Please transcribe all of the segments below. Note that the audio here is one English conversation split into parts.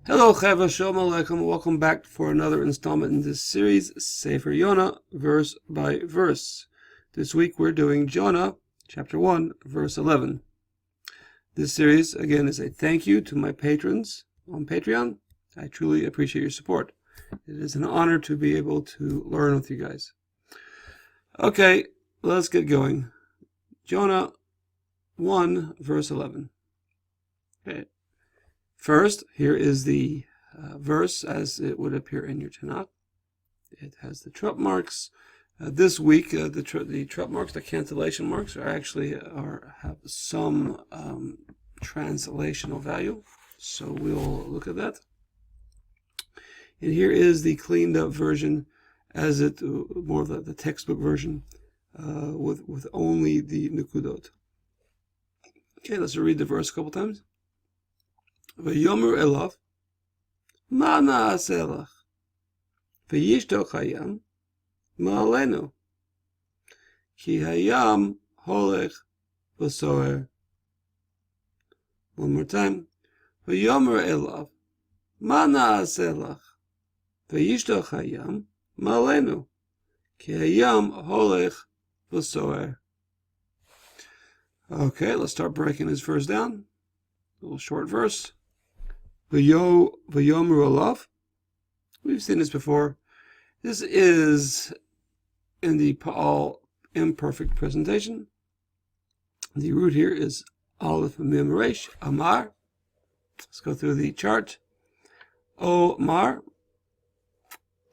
Hello, Chava, Shalom Aleichem. Welcome back for another installment in this series, Sefer Jonah, verse by verse. This week we're doing Jonah, chapter 1, verse 11. This series, again, is a thank you to my patrons on Patreon. I truly appreciate your support. It is an honor to be able to learn with you guys. Okay, let's get going. Jonah 1, verse 11. Okay. First, here is the verse as it would appear in your Tanakh. It has the trump marks. This week, the trump marks, the cancellation marks, have some translational value. So we'll look at that. And here is the cleaned up version, as it more of the textbook version, with only the nukudot. Okay, let's read the verse a couple times. V'yomer elav, ma na'aseh lach, v'yishtok hayam, ma'alenu, ki hayam holech v'soher. One more time. V'yomer elav, ma na'aseh lach, v'yishtok hayam, ma'alenu, ki hayam holech v'soher. Okay, let's start breaking this verse down. A little short verse. V'yomer elav. We've seen this before. This is in the Pa'al imperfect presentation. The root here is Aleph Mem Resh, Amar. Let's go through the chart. Omar,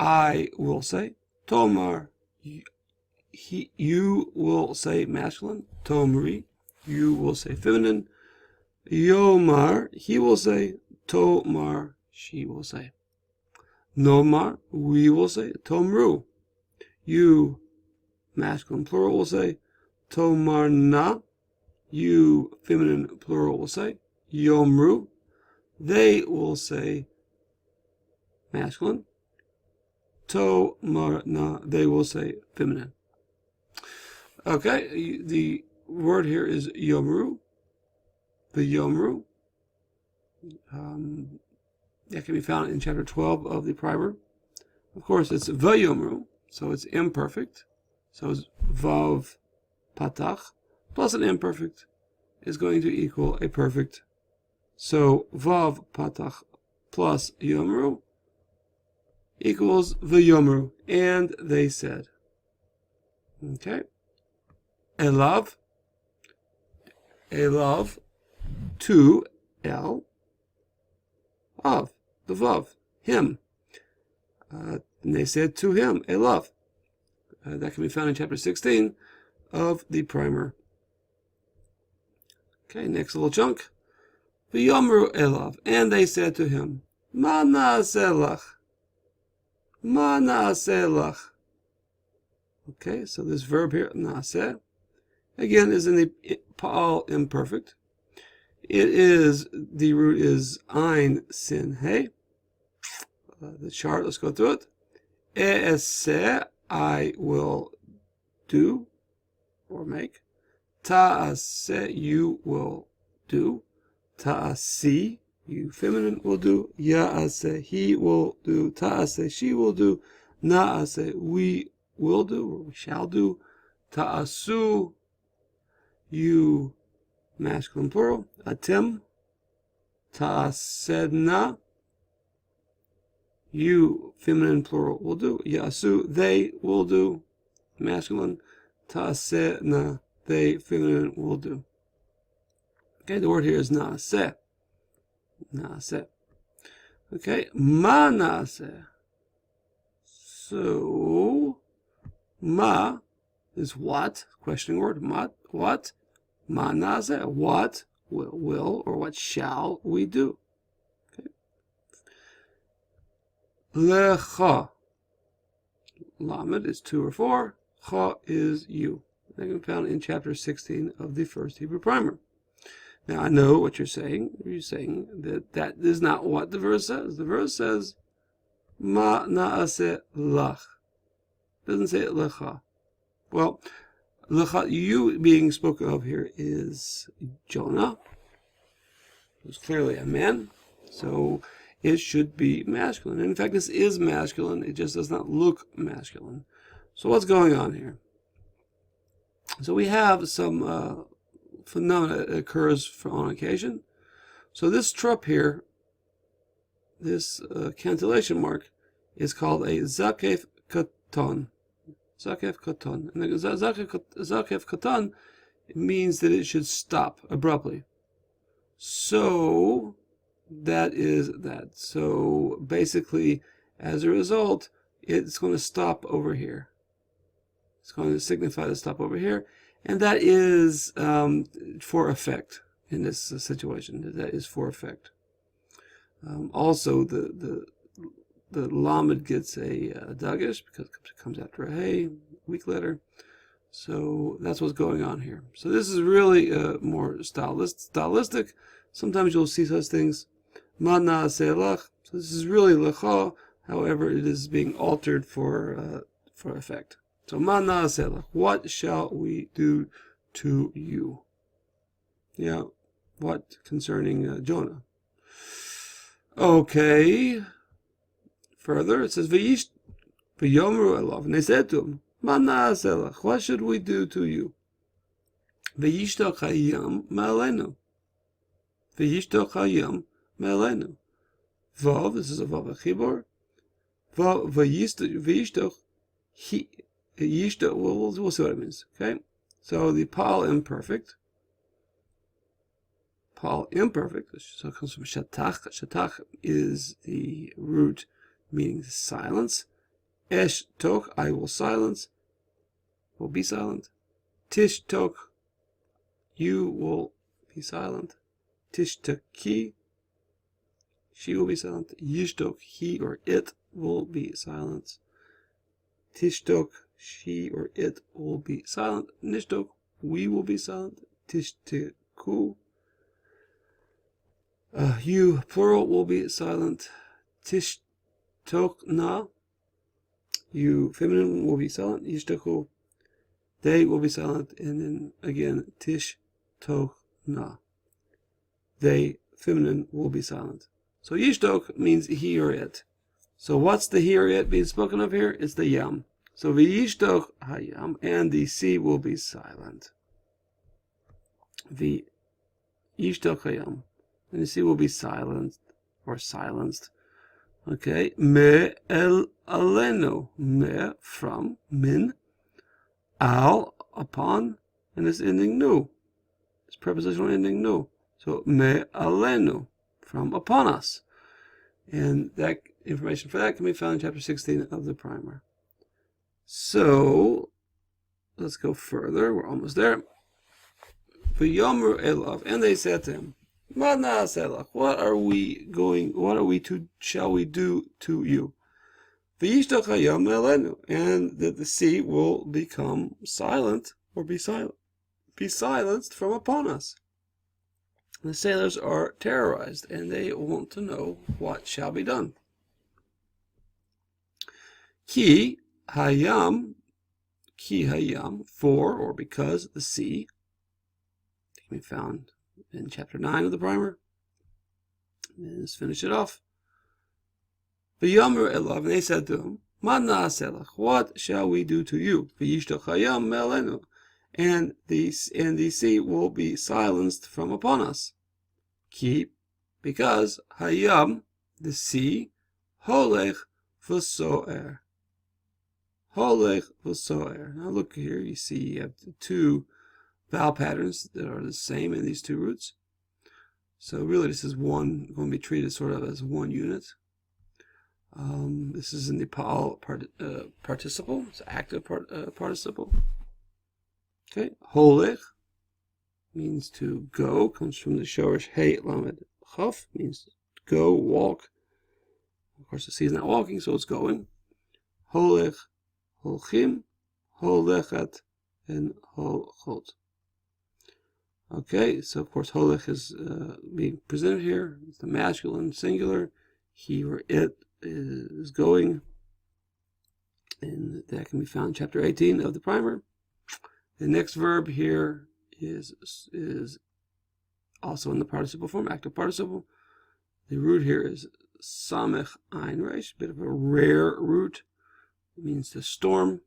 I will say. Tomar, you will say masculine. Tomri, you will say feminine. Yomar, he will say. Tomar, she will say. Nomar, we will say. Tomru, you, masculine plural, will say. Tomarna, you, feminine plural, will say. Yomru, they will say masculine. Tomarna, they will say feminine. Okay, the word here is Yomru. The Yomru. That can be found in chapter 12 of the primer. Of course, it's V'yomru, so it's imperfect. So it's Vav Patach plus an imperfect is going to equal a perfect. So Vav Patach plus Yomru equals V'yomru. And they said. Okay. Elav. Elav. To El. Of, the Vav, him. And they said to him, Elav. That can be found in chapter 16 of the primer. Okay, next little chunk. V'yomru Elav. And they said to him, Ma na'aseh lach. Ma na'aseh lach. Okay, so this verb here, na'aseh, again is in the Pa'al imperfect. The root is Ein Sin Hey. The chart, let's go through it. E'eseh, I will do or make. Ta'aseh, you will do. Ta'asi, you feminine will do. Ya'aseh, he will do. Ta'aseh, she will do. Na'aseh, we will do or we shall do. Ta'asu, you, masculine plural. Atem, ta'asedna, you, feminine plural, will do. Yasu, they will do. Masculine. Ta'asedna, they, feminine, will do. Okay, the word here is na'aseh. Na'aseh. Okay, ma na'aseh. So, ma is what? Questioning word. Ma, what? Ma na'aseh, what will or what shall we do? Okay. Lecha. Lamed is 2 or 4. Cha is you. That can be found in chapter 16 of the first Hebrew primer. Now I know what you're saying. You're saying that is not what the verse says. The verse says, Ma na'aseh lach. It doesn't say lecha. Well, you being spoken of here is Jonah, who's clearly a man. So it should be masculine. And in fact, this is masculine. It just does not look masculine. So what's going on here? So we have some phenomena that occurs on occasion. So this trup here, this cantillation mark, is called a zakef katon. Zakef katon. And the zakef katon means that it should stop abruptly. So that is that. So basically, as a result, it's going to stop over here. It's going to signify the stop over here, and that is for effect in this situation. That is for effect. Also, the lamed gets a dagesh because it comes after a hey, weak letter. So that's what's going on here. So this is really more stylistic. Sometimes you'll see such things. Mana selach. So this is really lecha. However, it is being altered for effect. So mana selach. What shall we do to you? Yeah. What concerning Jonah? Okay. Further, it says v'yomru elav, and they said to him, Mana selach, what should we do to you? V'yishtoch hayam ma'alenu. V'yishtoch hayam ma'alenu. Vav, this is a vav achibor. Vav v'yishtoch he yishtoch. We'll see what it means. Okay, so the pal imperfect. Pal imperfect. So it comes from shatach. Shatach is the root meaning silence. Esh tok, I will silence, will be silent. Tish tok, you will be silent. Tish taki, she will be silent. Yishtok, he or it will be silent. Tish tok, she or it will be silent. Nishtok, we will be silent. Tish teku, you plural will be silent. Tish tok na, you feminine will be silent. Yishtachu, they will be silent. And then again, tish tok na, they feminine will be silent. So yishtok means he or it. So what's the he or it being spoken of here? It's the yam. So v'yishtok hayam, and the sea will be silent. V'yishtok hayam, and the sea will be silent or silenced. Okay, me el alenu, me from, min, al upon, and this ending nu, this prepositional ending nu. So me alenu, from upon us, and that information for that can be found in chapter 16 of the primer. So let's go further. We're almost there. V'yomer elav, and they said to him, what shall we do to you? And that the sea will become silent, or be silenced from upon us. The sailors are terrorized, and they want to know what shall be done. Ki hayam, for or because the sea, can be found in chapter 9 of the primer. And let's finish it off. V'yomer elav, and they said to him, Mana selach, what shall we do to you? V'yishtoch hayam me'alenu, and the sea will be silenced from upon us. Ki, because hayam, the sea, holech v'so'er. Holech v'so'er. Now look here, you see you have the two vowel patterns that are the same in these two roots. So really this is going to be treated sort of as one unit. This is in the participle. It's active participle. Okay, holech means to go, comes from the shorish hey lamed chaf, means go, walk. Of course the sea is not walking, so it's going. Holech, holchim, holechat, and holchot. Okay, so of course holech is being presented here. It's the masculine singular. He or it is going. And that can be found in chapter 18 of the primer. The next verb here is also in the participle form, active participle. The root here is Samech Ein Resh, a bit of a rare root. It means to storm,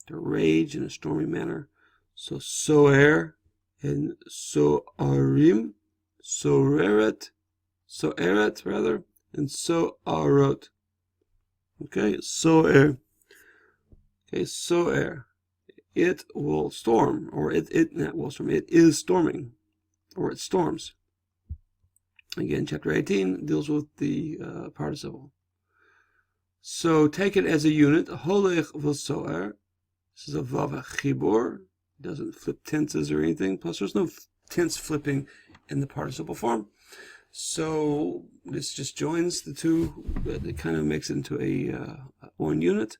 to rage in a stormy manner. So soer and soarim, soeret rather, and soarot. Okay, soer. Okay, soer. It will storm, or it not will storm. It is storming, or it storms. Again, chapter 18 deals with the participle. So take it as a unit. Holech v'soer. This is a vav chibur. It doesn't flip tenses or anything. Plus, there's no tense flipping in the participle form. So this just joins the two. It kind of makes it into a one unit.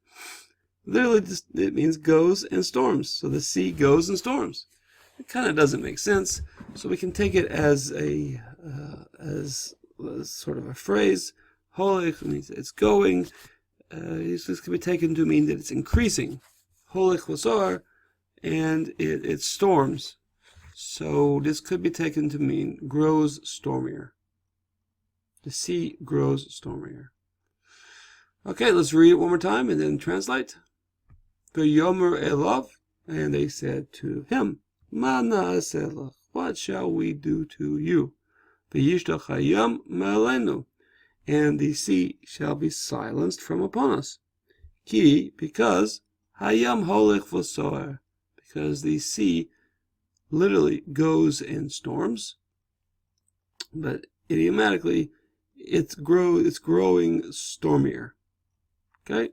Literally, it means goes and storms. So the sea goes and storms. It kind of doesn't make sense. So we can take it as as sort of a phrase. Holech means it's going. This can be taken to mean that it's increasing. Holech v'soar, and it storms. So this could be taken to mean grows stormier. The sea grows stormier. Okay, let's read it one more time and then translate. V'yomer elav, and they said to him, Ma na'aseh lach, what shall we do to you? V'yishtach hayam ma'aleinu, and the sea shall be silenced from upon us. Ki, because hayam holech v'soar, because the sea literally goes and storms, but idiomatically it's growing stormier. Okay,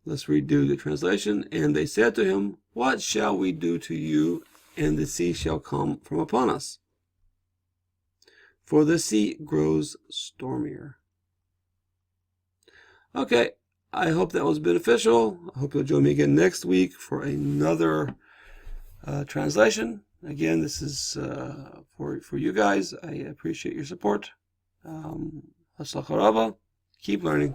let's redo the translation. And they said to him, what shall we do to you? And the sea shall come from upon us. For the sea grows stormier. Okay, I hope that was beneficial. I hope you'll join me again next week for another translation. Again, this is for you guys. I appreciate your support. Keep learning.